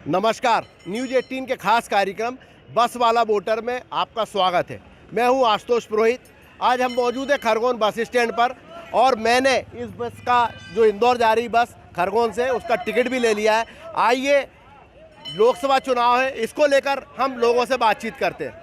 नमस्कार, न्यूज़ 18 के खास कार्यक्रम बस वाला वोटर में आपका स्वागत है। मैं हूं आशुतोष पुरोहित। आज हम मौजूद है खरगोन बस स्टैंड पर और मैंने इस बस का जो इंदौर जा रही बस खरगोन से उसका टिकट भी ले लिया है। आइए, लोकसभा चुनाव है, इसको लेकर हम लोगों से बातचीत करते हैं।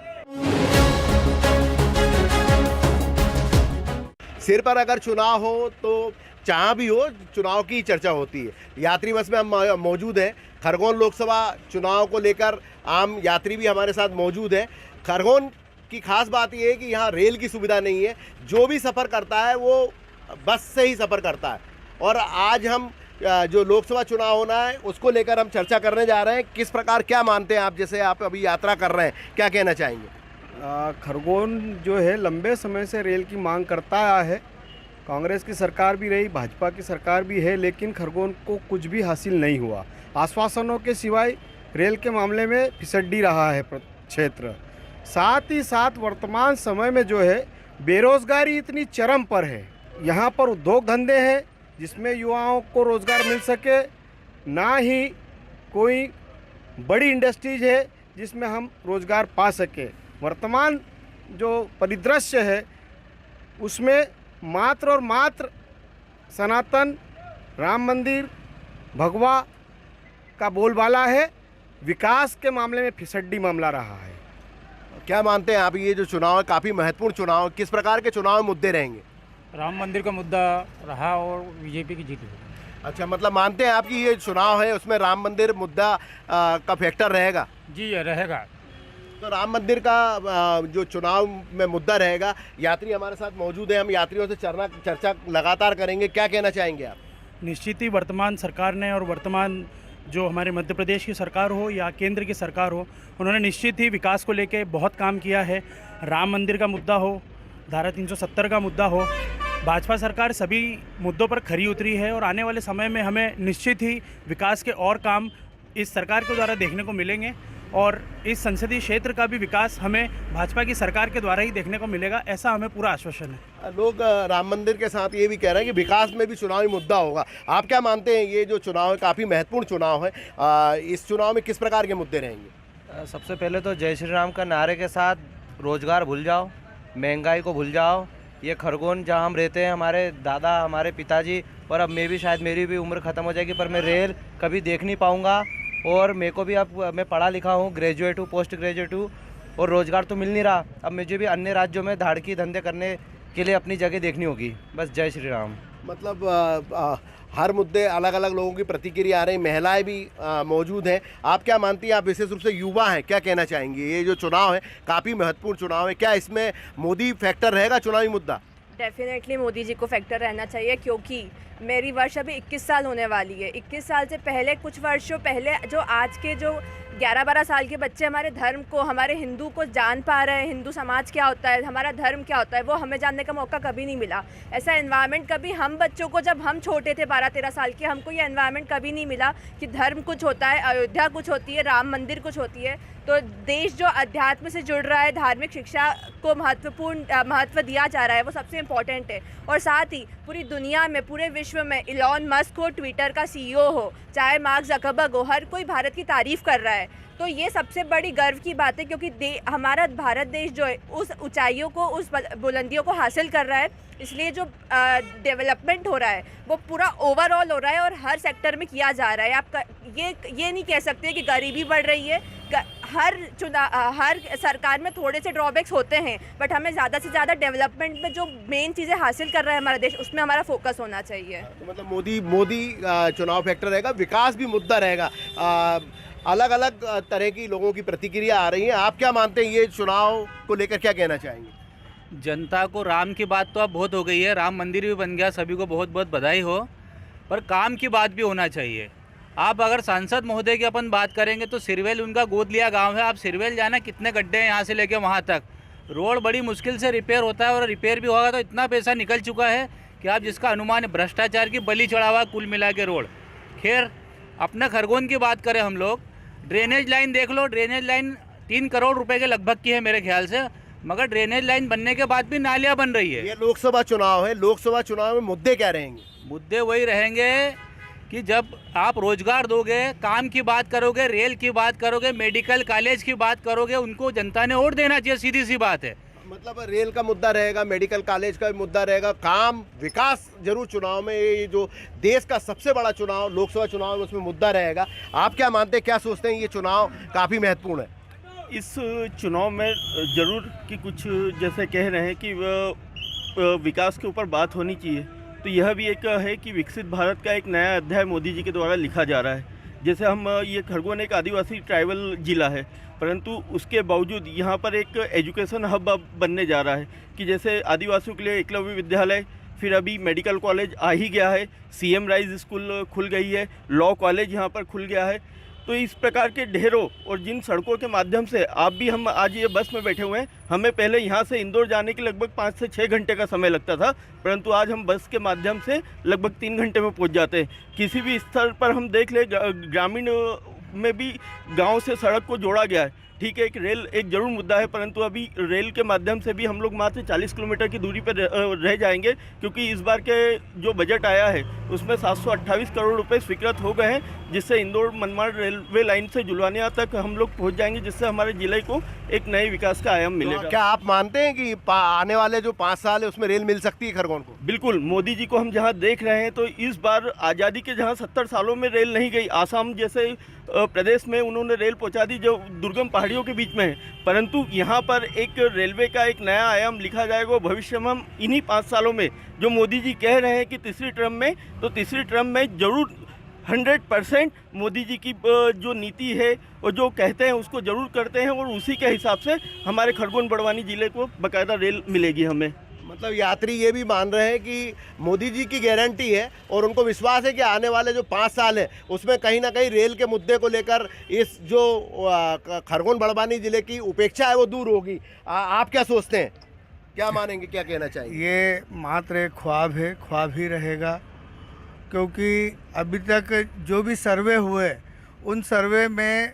सिर पर अगर चुनाव हो तो जहाँ भी हो चुनाव की चर्चा होती है। यात्री बस में हम मौजूद हैं। खरगोन लोकसभा चुनाव को लेकर आम यात्री भी हमारे साथ मौजूद है। खरगोन की खास बात यह है कि यहाँ रेल की सुविधा नहीं है। जो भी सफ़र करता है वो बस से ही सफ़र करता है। और आज हम जो लोकसभा चुनाव होना है उसको लेकर हम चर्चा करने जा रहे हैं। किस प्रकार क्या मानते हैं आप, जैसे आप अभी यात्रा कर रहे हैं, क्या कहना चाहेंगे? खरगोन जो है लंबे समय से रेल की मांग करता आया है। कांग्रेस की सरकार भी रही, भाजपा की सरकार भी है, लेकिन खरगोन को कुछ भी हासिल नहीं हुआ। आश्वासनों के सिवाय रेल के मामले में फिसड्डी रहा है क्षेत्र। साथ ही साथ वर्तमान समय में जो है बेरोजगारी इतनी चरम पर है। यहाँ पर उद्योग धंधे हैं जिसमें युवाओं को रोज़गार मिल सके, ना ही कोई बड़ी इंडस्ट्रीज है जिसमें हम रोज़गार पा सके। वर्तमान जो परिदृश्य है उसमें मात्र और मात्र सनातन राम मंदिर भगवा का बोलबाला है। विकास के मामले में फिसड्डी मामला रहा है। क्या मानते हैं आप, ये जो चुनाव है काफ़ी महत्वपूर्ण चुनाव है, किस प्रकार के चुनाव में मुद्दे रहेंगे? राम मंदिर का मुद्दा रहा और बीजेपी की जीत हुई। अच्छा, मतलब मानते हैं आप कि ये चुनाव है उसमें राम मंदिर मुद्दा का फैक्टर रहेगा? जी रहेगा। तो राम मंदिर का जो चुनाव में मुद्दा रहेगा, यात्री हमारे साथ मौजूद है, हम यात्रियों से चर्चा लगातार करेंगे। क्या कहना चाहेंगे आप? निश्चित ही वर्तमान सरकार ने और वर्तमान जो हमारे मध्य प्रदेश की सरकार हो या केंद्र की सरकार हो, उन्होंने निश्चित ही विकास को लेके बहुत काम किया है। राम मंदिर का मुद्दा हो, धारा 370 का मुद्दा हो, भाजपा सरकार सभी मुद्दों पर खरी उतरी है और आने वाले समय में हमें निश्चित ही विकास के और काम इस सरकार के द्वारा देखने को मिलेंगे और इस संसदीय क्षेत्र का भी विकास हमें भाजपा की सरकार के द्वारा ही देखने को मिलेगा, ऐसा हमें पूरा आश्वासन है। लोग राम मंदिर के साथ ये भी कह रहे हैं कि विकास में भी चुनावी मुद्दा होगा। आप क्या मानते हैं, ये जो चुनाव है काफ़ी महत्वपूर्ण चुनाव है, इस चुनाव में किस प्रकार के मुद्दे रहेंगे? सबसे पहले तो जय श्री राम का नारे के साथ रोज़गार भूल जाओ, महंगाई को भूल जाओ। ये खरगोन जहाँ हम रहते हैं, हमारे दादा, हमारे पिताजी और अब मैं भी, शायद मेरी भी उम्र ख़त्म हो जाएगी पर मैं रेल कभी देख नहीं पाऊँगा। और मेरे को भी, अब मैं पढ़ा लिखा हूँ, ग्रेजुएट हूँ, पोस्ट ग्रेजुएट हूँ और रोज़गार तो मिल नहीं रहा। अब मुझे भी अन्य राज्यों में धाड़की धंधे करने के लिए अपनी जगह देखनी होगी। बस जय श्री राम। मतलब हर मुद्दे अलग अलग लोगों की प्रतिक्रिया आ रही, महिलाएं भी मौजूद हैं। आप क्या मानती हैं, आप विशेष रूप से युवा हैं, क्या कहना चाहेंगे? ये जो चुनाव है काफ़ी महत्वपूर्ण चुनाव है, क्या इसमें मोदी फैक्टर रहेगा चुनावी मुद्दा? डेफिनेटली मोदी जी को फैक्टर रहना चाहिए, क्योंकि मेरी वर्ष अभी 21 साल होने वाली है। 21 साल से पहले, कुछ वर्षों पहले, जो आज के जो 11-12 साल के बच्चे हमारे धर्म को, हमारे हिंदू को जान पा रहे हैं, हिंदू समाज क्या होता है, हमारा धर्म क्या होता है, वो हमें जानने का मौका कभी नहीं मिला। ऐसा एनवायरनमेंट कभी हम बच्चों को, जब हम छोटे थे 12-13 साल के, हमको ये एनवायरनमेंट कभी नहीं मिला कि धर्म कुछ होता है, अयोध्या कुछ होती है, राम मंदिर कुछ होती है। तो देश जो अध्यात्म से जुड़ रहा है, धार्मिक शिक्षा को महत्व दिया जा रहा है, वो सबसे इम्पॉर्टेंट है। और साथ ही पूरी दुनिया में, पूरे विश्व में इलॉन मस्क हो, ट्विटर का CEO हो, चाहे मार्क ज़करबर्ग हो, हर कोई भारत की तारीफ़ कर रहा है। तो ये सबसे बड़ी गर्व की बात है, क्योंकि हमारा भारत देश जो है उस ऊंचाइयों को, उस बुलंदियों को हासिल कर रहा है। इसलिए जो डेवलपमेंट हो रहा है वो पूरा ओवरऑल हो रहा है और हर सेक्टर में किया जा रहा है। आप ये नहीं कह सकते कि गरीबी बढ़ रही है। हर सरकार में थोड़े से ड्रॉबैक्स होते हैं, बट हमें ज़्यादा से ज़्यादा डेवलपमेंट में जो मेन चीज़ें हासिल कर रहा है हमारा देश, उसमें हमारा फोकस होना चाहिए। तो मतलब मोदी चुनाव फैक्टर रहेगा, विकास भी मुद्दा रहेगा। अलग अलग तरह की लोगों की प्रतिक्रिया आ रही है। आप क्या मानते हैं, ये चुनाव को लेकर क्या कहना चाहेंगे? जनता को राम की बात तो अब बहुत हो गई है, राम मंदिर भी बन गया, सभी को बहुत बहुत बधाई हो, पर काम की बात भी होना चाहिए। आप अगर सांसद महोदय की अपन बात करेंगे तो सिरवेल उनका गोद लिया गांव है। आप सिरवेल जाना, कितने गड्ढे हैं यहाँ से लेके वहाँ तक। रोड बड़ी मुश्किल से रिपेयर होता है और रिपेयर भी होगा तो इतना पैसा निकल चुका है कि आप जिसका अनुमान है, भ्रष्टाचार की बलि चढ़ा हुआ कुल मिला के रोड। खैर, अपना खरगोन की बात करें हम लोग, ड्रेनेज लाइन देख लो, ड्रेनेज लाइन 3 करोड़ रुपए के लगभग की है मेरे ख्याल से, मगर ड्रेनेज लाइन बनने के बाद भी नालियाँ बन रही है। ये लोकसभा चुनाव है, लोकसभा चुनाव में मुद्दे क्या रहेंगे? मुद्दे वही रहेंगे कि जब आप रोजगार दोगे, काम की बात करोगे, रेल की बात करोगे, मेडिकल कॉलेज की बात करोगे, उनको जनता ने वोट देना चाहिए, सीधी सी बात है। मतलब रेल का मुद्दा रहेगा, मेडिकल कॉलेज का भी मुद्दा रहेगा, काम विकास जरूर चुनाव में, ये जो देश का सबसे बड़ा चुनाव लोकसभा चुनाव है उसमें मुद्दा रहेगा। आप क्या मानते हैं, क्या सोचते हैं, ये चुनाव काफ़ी महत्वपूर्ण है? इस चुनाव में ज़रूर कि कुछ जैसे कह रहे हैं कि विकास के ऊपर बात होनी चाहिए, तो यह भी एक है कि विकसित भारत का एक नया अध्याय मोदी जी के द्वारा लिखा जा रहा है। जैसे हम ये खरगोन एक आदिवासी ट्राइबल जिला है, परंतु उसके बावजूद यहाँ पर एक एजुकेशन हब अब बनने जा रहा है कि जैसे आदिवासियों के लिए एकलव्य विद्यालय, फिर अभी मेडिकल कॉलेज आ ही गया है, सीएम राइज स्कूल खुल गई है, लॉ कॉलेज यहाँ पर खुल गया है। तो इस प्रकार के ढेरों और जिन सड़कों के माध्यम से आप भी हम आज ये बस में बैठे हुए हैं, हमें पहले यहाँ से इंदौर जाने के लगभग 5 से 6 घंटे का समय लगता था, परंतु आज हम बस के माध्यम से लगभग 3 घंटे में पहुँच जाते हैं। किसी भी स्तर पर हम देख ले, ग्रामीण में भी गांव से सड़क को जोड़ा गया है। ठीक है, एक रेल एक जरूर मुद्दा है, परंतु अभी रेल के माध्यम से भी हम लोग मात्र 40 किलोमीटर की दूरी पर रह जाएंगे, क्योंकि इस बार के जो बजट आया है उसमें 728 करोड़ रुपए स्वीकृत हो गए हैं, जिससे इंदौर मनमाड़ रेलवे लाइन से जुलवानिया तक हम लोग पहुंच जाएंगे, जिससे हमारे जिले को एक नए विकास का आयाम मिलेगा। क्या आप मानते हैं कि आने वाले जो 5 साल है उसमें रेल मिल सकती है खरगोन को? बिल्कुल, मोदी जी को हम जहां देख रहे हैं, तो इस बार आज़ादी के जहां 70 सालों में रेल नहीं गई, आसाम जैसे प्रदेश में उन्होंने रेल पहुंचा दी जो दुर्गम पहाड़ियों के बीच में है, परंतु यहाँ पर एक रेलवे का एक नया आयाम लिखा जाएगा। भविष्य में हम इन्हीं 5 सालों में जो मोदी जी कह रहे हैं कि तीसरी टर्म में, तो तीसरी टर्म में जरूर 100% मोदी जी की जो नीति है और जो कहते हैं उसको ज़रूर करते हैं, और उसी के हिसाब से हमारे खरगोन बड़वानी ज़िले को बाकायदा रेल मिलेगी हमें। मतलब यात्री ये भी मान रहे हैं कि मोदी जी की गारंटी है और उनको विश्वास है कि आने वाले जो 5 साल है उसमें कहीं ना कहीं रेल के मुद्दे को लेकर इस जो खरगोन बड़वानी ज़िले की उपेक्षा है वो दूर होगी। आप क्या सोचते हैं, क्या मानेंगे, क्या कहना चाहिए? ये मात्र एक ख्वाब है, ख्वाब ही रहेगा, क्योंकि अभी तक जो भी सर्वे हुए उन सर्वे में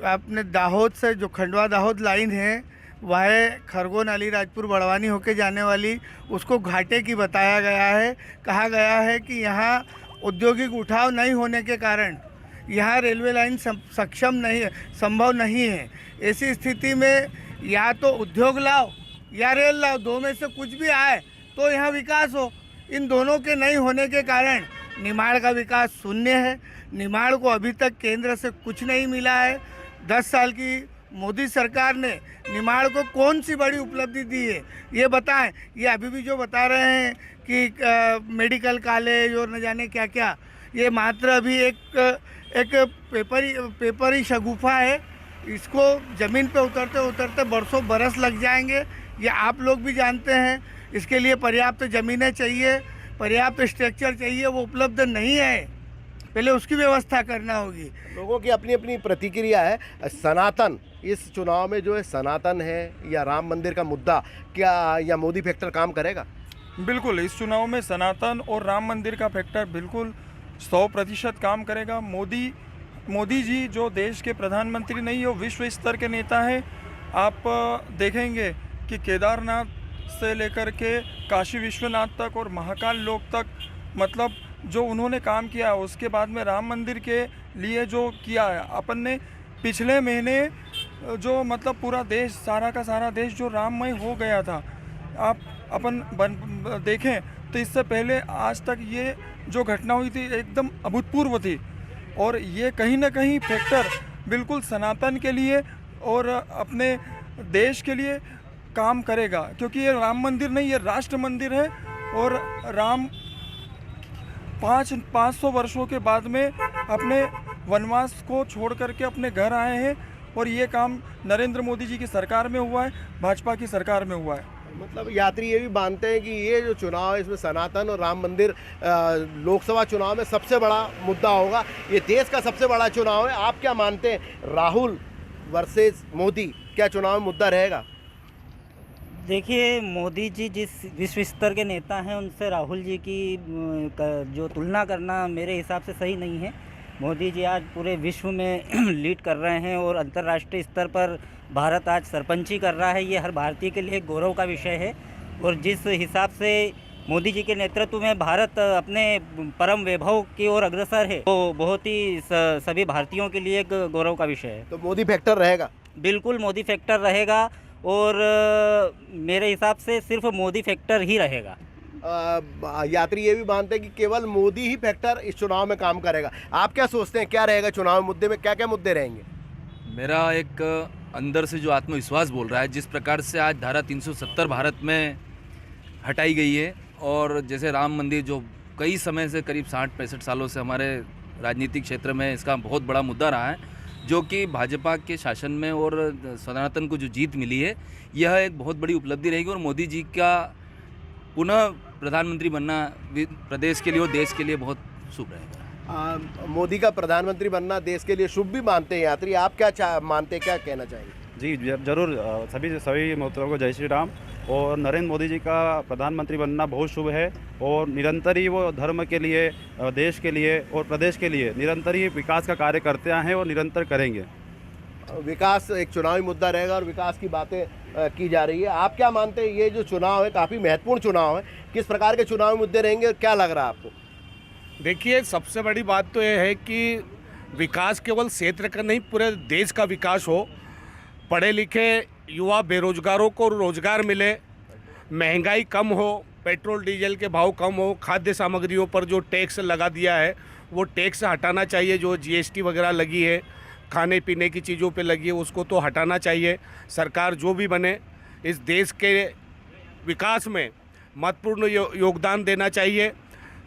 अपने दाहोद से जो खंडवा दाहोद लाइन है वह खरगोन अलीराजपुर बड़वानी होके जाने वाली, उसको घाटे की बताया गया है। कहा गया है कि यहाँ औद्योगिक उठाव नहीं होने के कारण यहाँ रेलवे लाइन सक्षम नहीं है, संभव नहीं है। ऐसी स्थिति में या तो उद्योग लाओ या रेल लाओ, दो में से कुछ भी आए तो यहाँ विकास हो। इन दोनों के नहीं होने के कारण निमाड़ का विकास शून्य है। निमाड़ को अभी तक केंद्र से कुछ नहीं मिला है। 10 साल की मोदी सरकार ने निमाड़ को कौन सी बड़ी उपलब्धि दी है ये बताएं। ये अभी भी जो बता रहे हैं कि मेडिकल कॉलेज और न जाने क्या क्या, ये मात्र अभी एक पेपरी शगुफा है। इसको ज़मीन पे उतरते उतरते बरसों बरस लग जाएंगे, ये आप लोग भी जानते हैं। इसके लिए पर्याप्त ज़मीनें चाहिए, पर्याप्त स्ट्रक्चर चाहिए, वो उपलब्ध नहीं है, पहले उसकी व्यवस्था करना होगी। लोगों की अपनी अपनी प्रतिक्रिया है। सनातन इस चुनाव में जो है सनातन है या राम मंदिर का मुद्दा, क्या या मोदी फैक्टर काम करेगा? बिल्कुल, इस चुनाव में सनातन और राम मंदिर का फैक्टर बिल्कुल 100% काम करेगा। मोदी जी जो देश के प्रधानमंत्री नहीं हो, विश्व स्तर के नेता हैं। आप देखेंगे कि केदारनाथ से लेकर के काशी विश्वनाथ तक और महाकाल लोक तक, मतलब जो उन्होंने काम किया है, उसके बाद में राम मंदिर के लिए जो किया है अपन ने पिछले महीने, जो मतलब पूरा देश, सारा का सारा देश जो राममय हो गया था, आप अपन देखें तो इससे पहले आज तक ये जो घटना हुई थी एकदम अभूतपूर्व थी। और ये कहीं ना कहीं फैक्टर बिल्कुल सनातन के लिए और अपने देश के लिए काम करेगा, क्योंकि ये राम मंदिर नहीं, ये राष्ट्र मंदिर है। और राम 500 वर्षों के बाद में अपने वनवास को छोड़ करके अपने घर आए हैं, और ये काम नरेंद्र मोदी जी की सरकार में हुआ है, भाजपा की सरकार में हुआ है। मतलब यात्री ये भी मानते हैं कि ये जो चुनाव है इसमें सनातन और राम मंदिर लोकसभा चुनाव में सबसे बड़ा मुद्दा होगा, ये देश का सबसे बड़ा चुनाव है। आप क्या मानते हैं, राहुल वर्सेस मोदी, क्या चुनाव में मुद्दा रहेगा? देखिए, मोदी जी जिस विश्व स्तर के नेता हैं उनसे राहुल जी की जो तुलना करना मेरे हिसाब से सही नहीं है। मोदी जी आज पूरे विश्व में लीड कर रहे हैं और अंतर्राष्ट्रीय स्तर पर भारत आज सरपंची कर रहा है। ये हर भारतीय के लिए गौरव का विषय है। और जिस हिसाब से मोदी जी के नेतृत्व में भारत अपने परम वैभव की ओर अग्रसर है, वो बहुत ही सभी भारतीयों के लिए एक गौरव का विषय है। तो मोदी फैक्टर रहेगा? बिल्कुल मोदी फैक्टर रहेगा, और मेरे हिसाब से सिर्फ मोदी फैक्टर ही रहेगा। यात्री ये भी मानते हैं कि केवल मोदी ही फैक्टर इस चुनाव में काम करेगा। आप क्या सोचते हैं, क्या रहेगा चुनाव मुद्दे में, क्या क्या मुद्दे रहेंगे? मेरा एक अंदर से जो आत्मविश्वास बोल रहा है, जिस प्रकार से आज धारा 370 भारत में हटाई गई है, और जैसे राम मंदिर जो कई समय से करीब 60-65 सालों से हमारे राजनीतिक क्षेत्र में इसका बहुत बड़ा मुद्दा रहा है, जो कि भाजपा के शासन में और सनातन को जो जीत मिली है, यह एक बहुत बड़ी उपलब्धि रहेगी। और मोदी जी का पुनः प्रधानमंत्री बनना प्रदेश के लिए और देश के लिए बहुत शुभ रहेगा। मोदी का प्रधानमंत्री बनना देश के लिए शुभ भी मानते हैं यात्री, आप क्या मानते हैं, क्या कहना चाहेंगे? जी जरूर, सभी मित्रों को जय श्री राम। और नरेंद्र मोदी जी का प्रधानमंत्री बनना बहुत शुभ है, और निरंतर ही वो धर्म के लिए, देश के लिए और प्रदेश के लिए निरंतर ही विकास का कार्य करते आए हैं और निरंतर करेंगे। विकास एक चुनावी मुद्दा रहेगा और विकास की बातें की जा रही है। आप क्या मानते हैं, ये जो चुनाव है काफ़ी महत्वपूर्ण चुनाव है, किस प्रकार के चुनावी मुद्दे रहेंगे और क्या लग रहा है आपको? देखिए, सबसे बड़ी बात तो ये है कि विकास केवल क्षेत्र का नहीं, पूरे देश का विकास हो। पढ़े लिखे युवा बेरोजगारों को रोजगार मिले, महंगाई कम हो, पेट्रोल डीजल के भाव कम हो, खाद्य सामग्रियों पर जो टैक्स लगा दिया है वो टैक्स हटाना चाहिए, जो जीएसटी वगैरह लगी है खाने पीने की चीज़ों पे लगी है उसको तो हटाना चाहिए। सरकार जो भी बने इस देश के विकास में महत्वपूर्ण योगदान देना चाहिए।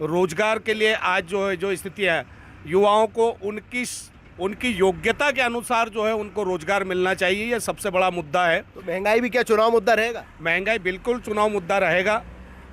रोजगार के लिए आज जो स्थिति है, युवाओं को उनकी योग्यता के अनुसार जो है उनको रोजगार मिलना चाहिए, ये सबसे बड़ा मुद्दा है। तो महंगाई भी क्या चुनाव मुद्दा रहेगा? महंगाई बिल्कुल चुनाव मुद्दा रहेगा,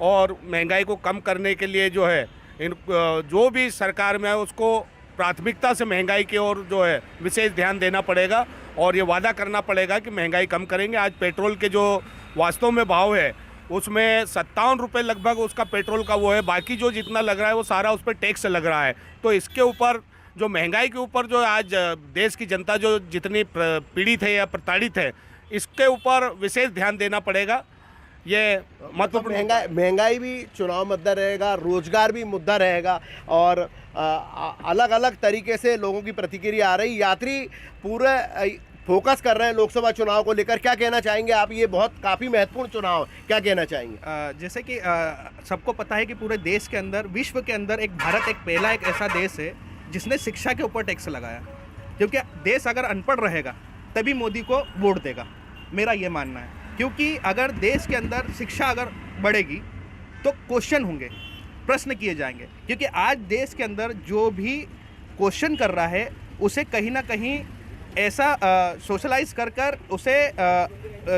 और महंगाई को कम करने के लिए जो है जो भी सरकार में है उसको प्राथमिकता से महंगाई की ओर जो है विशेष ध्यान देना पड़ेगा, और ये वादा करना पड़ेगा कि महंगाई कम करेंगे। आज पेट्रोल के जो वास्तव में भाव है उसमें 57 रुपये लगभग उसका पेट्रोल का वो है, बाकी जो जितना लग रहा है वो सारा उस पर टैक्स लग रहा है। तो इसके ऊपर जो महंगाई के ऊपर जो आज देश की जनता जो जितनी पीड़ित है या प्रताड़ित है, इसके ऊपर विशेष ध्यान देना पड़ेगा। ये महत्वपूर्ण महंगाई भी चुनाव मुद्दा रहेगा, रोजगार भी मुद्दा रहेगा, और अलग अलग तरीके से लोगों की प्रतिक्रिया आ रही। यात्री पूरे फोकस कर रहे हैं लोकसभा चुनाव को लेकर, क्या कहना चाहेंगे आप? ये बहुत काफ़ी महत्वपूर्ण चुनाव है, क्या कहना चाहेंगे? जैसे कि सबको पता है कि पूरे देश के अंदर, विश्व के अंदर एक भारत एक ऐसा देश है जिसने शिक्षा के ऊपर टैक्स लगाया, क्योंकि देश अगर अनपढ़ रहेगा तभी मोदी को वोट देगा, मेरा ये मानना है। क्योंकि अगर देश के अंदर शिक्षा अगर बढ़ेगी तो क्वेश्चन होंगे, प्रश्न किए जाएंगे, क्योंकि आज देश के अंदर जो भी क्वेश्चन कर रहा है उसे कहीं ना कहीं ऐसा सोशलाइज कर उसे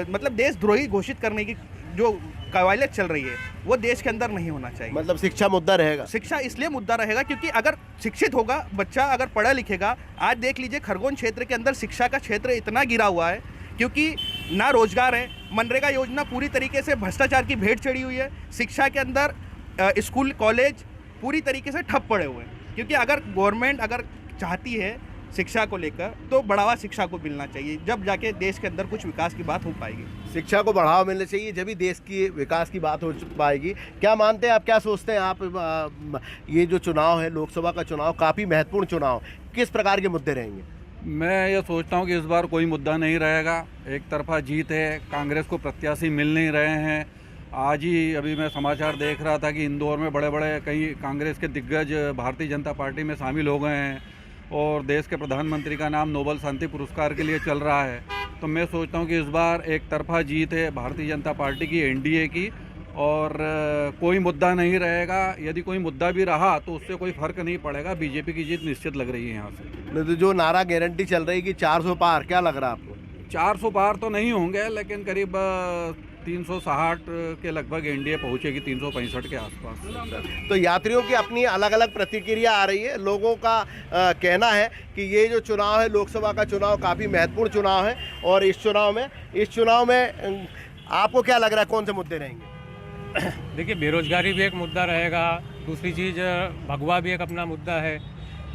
मतलब देशद्रोही घोषित करने की जो कवायद चल रही है वो देश के अंदर नहीं होना चाहिए। मतलब शिक्षा मुद्दा रहेगा? शिक्षा इसलिए मुद्दा रहेगा क्योंकि अगर शिक्षित होगा बच्चा, अगर पढ़ा लिखेगा, आज देख लीजिए खरगोन क्षेत्र के अंदर शिक्षा का क्षेत्र इतना गिरा हुआ है क्योंकि ना रोजगार है, मनरेगा योजना पूरी तरीके से भ्रष्टाचार की भेंट चढ़ी हुई है, शिक्षा के अंदर स्कूल कॉलेज पूरी तरीके से ठप पड़े हुए हैं। क्योंकि अगर गवर्नमेंट अगर चाहती है शिक्षा को लेकर तो बढ़ावा शिक्षा को मिलना चाहिए, जब जाके देश के अंदर कुछ विकास की बात हो पाएगी। शिक्षा को बढ़ावा मिलना चाहिए, जब भी देश की विकास की बात हो पाएगी। क्या मानते हैं आप, क्या सोचते हैं आप? ये जो चुनाव है, लोकसभा का चुनाव काफ़ी महत्वपूर्ण चुनाव, किस प्रकार के मुद्दे रहेंगे? मैं ये सोचता हूँ कि इस बार कोई मुद्दा नहीं रहेगा, एक तरफा जीत है, कांग्रेस को प्रत्याशी मिल नहीं रहे हैं। आज ही अभी मैं समाचार देख रहा था कि इंदौर में बड़े बड़े कई कांग्रेस के दिग्गज भारतीय जनता पार्टी में शामिल हो गए हैं, और देश के प्रधानमंत्री का नाम नोबल शांति पुरस्कार के लिए चल रहा है। तो मैं सोचता हूँ कि इस बार एक तरफा जीत है भारतीय जनता पार्टी की, एनडीए की, और कोई मुद्दा नहीं रहेगा। यदि कोई मुद्दा भी रहा तो उससे कोई फर्क नहीं पड़ेगा, बीजेपी की जीत निश्चित लग रही है यहाँ से। तो जो नारा गारंटी चल रही कि 400 पार, क्या लग रहा है आपको? 400 पार तो नहीं होंगे, लेकिन करीब 360 के लगभग एनडीए पहुंचेगी, 365 के आसपास। तो यात्रियों की अपनी अलग अलग प्रतिक्रिया आ रही है। लोगों का कहना है कि ये जो चुनाव है, लोकसभा का चुनाव, काफ़ी महत्वपूर्ण चुनाव है, और इस चुनाव में आपको क्या लग रहा है, कौन से मुद्दे रहेंगे? देखिए, बेरोजगारी भी एक मुद्दा रहेगा, दूसरी चीज़ भगवा भी एक अपना मुद्दा है।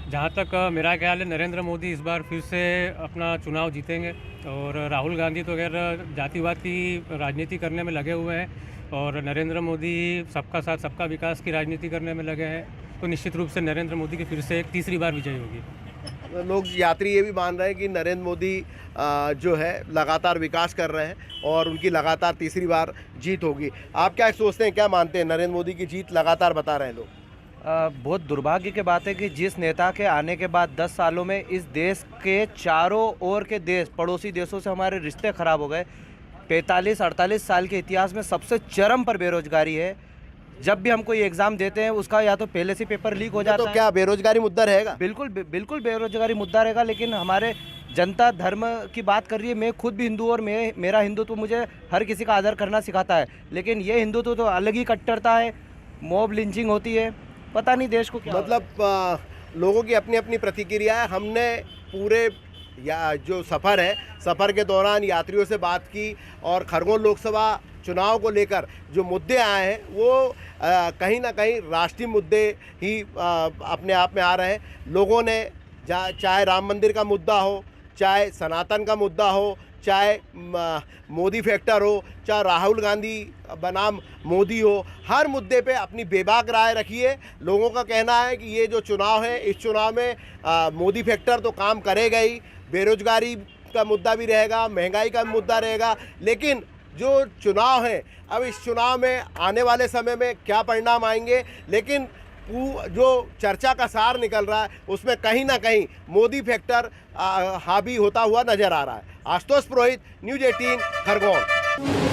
जहाँ तक मेरा ख्याल है, नरेंद्र मोदी इस बार फिर से अपना चुनाव जीतेंगे, और राहुल गांधी तो खैर जातिवाद की राजनीति करने में लगे हुए हैं, और नरेंद्र मोदी सबका साथ सबका विकास की राजनीति करने में लगे हैं, तो निश्चित रूप से नरेंद्र मोदी की फिर से एक तीसरी बार विजय होगी। लोग यात्री ये भी मान रहे हैं कि नरेंद्र मोदी जो है लगातार विकास कर रहे हैं और उनकी लगातार तीसरी बार जीत होगी। आप क्या सोचते हैं, क्या मानते हैं? नरेंद्र मोदी की जीत लगातार बता रहे हैं लोग। बहुत दुर्भाग्य की बात है कि जिस नेता के आने के बाद 10 सालों में इस देश के चारों ओर के देश पड़ोसी देशों से हमारे रिश्ते खराब हो गए। 45-48 साल के इतिहास में सबसे चरम पर बेरोजगारी है। जब भी हम कोई एग्ज़ाम देते हैं उसका या तो पहले से पेपर लीक हो जाता है। तो क्या बेरोजगारी मुद्दा रहेगा? बिल्कुल बेरोजगारी मुद्दा रहेगा, लेकिन हमारे जनता धर्म की बात कर रही है। मैं खुद भी हिंदू और मेरा हिंदुत्व मुझे हर किसी का आदर करना सिखाता है, लेकिन ये हिंदुत्व तो अलग ही कट्टरता है। मॉब लिंचिंग होती है, पता नहीं देश को क्या मतलब लोगों की अपनी अपनी प्रतिक्रिया है। हमने पूरे या जो सफ़र है, सफ़र के दौरान यात्रियों से बात की और खरगोन लोकसभा चुनाव को लेकर जो मुद्दे आए हैं वो कहीं ना कहीं राष्ट्रीय मुद्दे ही अपने आप में आ रहे हैं। लोगों ने चाहे राम मंदिर का मुद्दा हो, चाहे सनातन का मुद्दा हो, चाहे मोदी फैक्टर हो, चाहे राहुल गांधी बनाम मोदी हो, हर मुद्दे पे अपनी बेबाक राय रखी है। लोगों का कहना है कि ये जो चुनाव है, इस चुनाव में मोदी फैक्टर तो काम करेगा ही, बेरोजगारी का मुद्दा भी रहेगा, महंगाई का मुद्दा रहेगा, लेकिन जो चुनाव है, अब इस चुनाव में आने वाले समय में क्या परिणाम आएंगे, लेकिन जो चर्चा का सार निकल रहा है उसमें कहीं ना कहीं मोदी फैक्टर हावी होता हुआ नजर आ रहा है। आशुतोष पुरोहित, न्यूज़ 18 खरगोन।